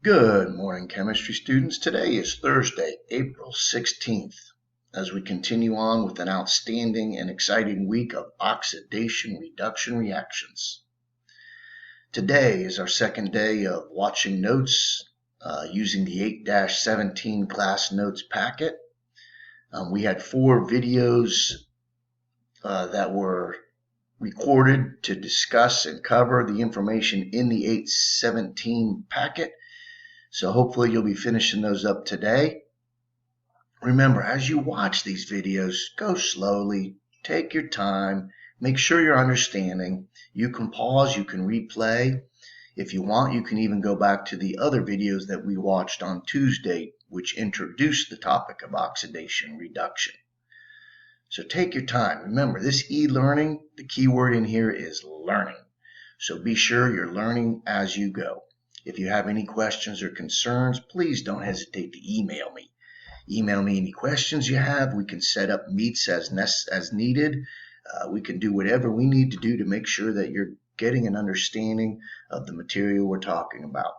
Good morning, chemistry students. Today is Thursday, April 16th, as we continue on with an outstanding and exciting week of oxidation reduction reactions. Today is our second day of watching notes using the 8-17 class notes packet. We had 4 videos that were recorded to discuss and cover the information in the 8-17 packet. So hopefully you'll be finishing those up today. Remember, as you watch these videos, go slowly, take your time, make sure you're understanding. You can pause, you can replay. If you want, you can even go back to the other videos that we watched on Tuesday, which introduced the topic of oxidation reduction. So take your time. Remember, this e-learning, the key word in here is learning. So be sure you're learning as you go. If you have any questions or concerns, please don't hesitate to email me. Email me any questions you have. We can set up meets as needed. We can do whatever we need to do to make sure that you're getting an understanding of the material we're talking about.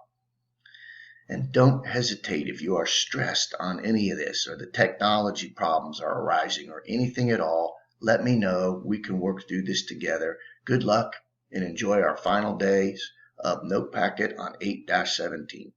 And don't hesitate if you are stressed on any of this or the technology problems are arising or anything at all. Let me know. We can work through this together. Good luck and enjoy our final days of note packet on 8-17.